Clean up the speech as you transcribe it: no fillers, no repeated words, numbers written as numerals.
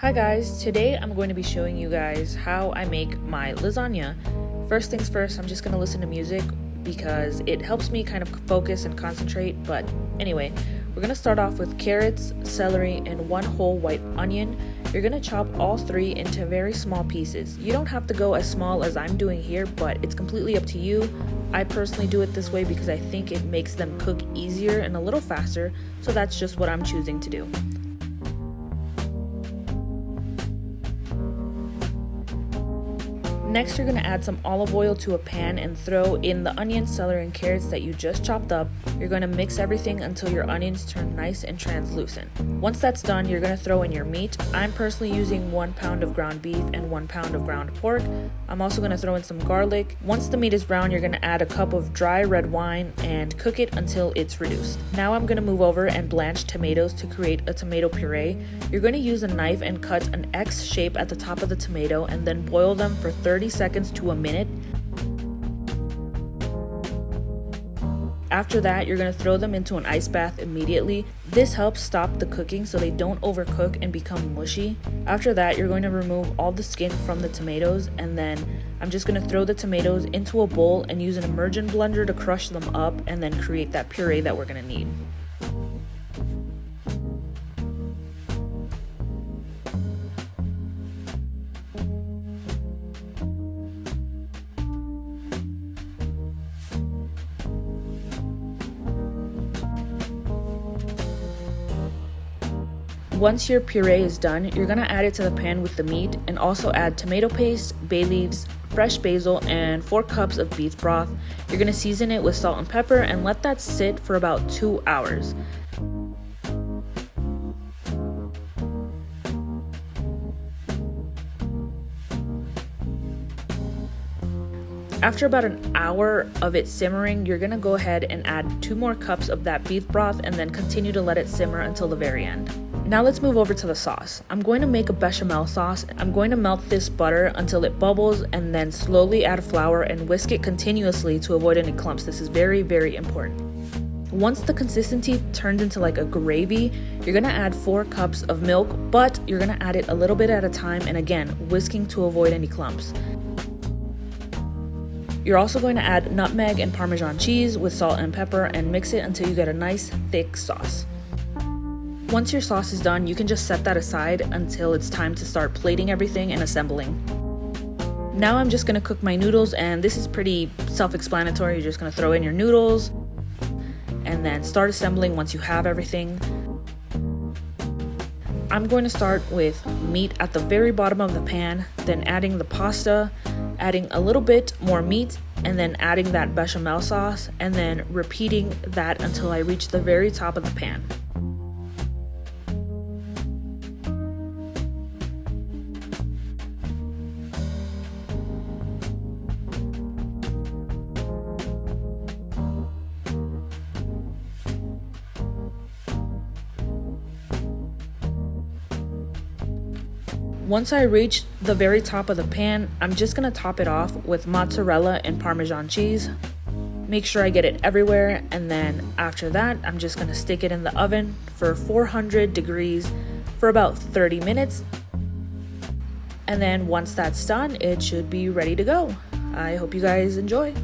Hi guys, today I'm going to be showing you guys how I make my lasagna. First things first, I'm just going to listen to music because it helps me kind of focus and concentrate. But anyway, we're going to start off with carrots, celery, and one whole white onion. You're going to chop all three into very small pieces. You don't have to go as small as I'm doing here, but it's completely up to you. I personally do it this way because I think it makes them cook easier and a little faster, so that's just what I'm choosing to do. Next, you're going to add some olive oil to a pan and throw in the onions, celery, and carrots that you just chopped up. You're going to mix everything until your onions turn nice and translucent. Once that's done, you're going to throw in your meat. I'm personally using 1 pound of ground beef and 1 pound of ground pork. I'm also going to throw in some garlic. Once the meat is brown, you're going to add a cup of dry red wine and cook it until it's reduced. Now I'm going to move over and blanch tomatoes to create a tomato puree. You're going to use a knife and cut an X shape at the top of the tomato and then boil them for 30 seconds to a minute. After that, you're going to throw them into an ice bath immediately. This helps stop the cooking so they don't overcook and become mushy. After that, you're going to remove all the skin from the tomatoes, and then I'm just going to throw the tomatoes into a bowl and use an immersion blender to crush them up and then create that puree that we're going to need. Once your puree is done, you're going to add it to the pan with the meat and also add tomato paste, bay leaves, fresh basil, and 4 cups of beef broth. You're going to season it with salt and pepper and let that sit for about 2 hours. After about an hour of it simmering, you're going to go ahead and add 2 more cups of that beef broth and then continue to let it simmer until the very end. Now let's move over to the sauce. I'm going to make a bechamel sauce. I'm going to melt this butter until it bubbles and then slowly add flour and whisk it continuously to avoid any clumps. This is very, very important. Once the consistency turns into like a gravy, you're going to add 4 cups of milk, but you're going to add it a little bit at a time and again, whisking to avoid any clumps. You're also going to add nutmeg and Parmesan cheese with salt and pepper and mix it until you get a nice thick sauce. Once your sauce is done, you can just set that aside until it's time to start plating everything and assembling. Now I'm just going to cook my noodles, and this is pretty self-explanatory. You're just going to throw in your noodles and then start assembling once you have everything. I'm going to start with meat at the very bottom of the pan, then adding the pasta, adding a little bit more meat, and then adding that bechamel sauce, and then repeating that until I reach the very top of the pan. Once I reach the very top of the pan, I'm just going to top it off with mozzarella and Parmesan cheese. Make sure I get it everywhere, and then after that, I'm just going to stick it in the oven for 400 degrees for about 30 minutes. And then once that's done, it should be ready to go. I hope you guys enjoy.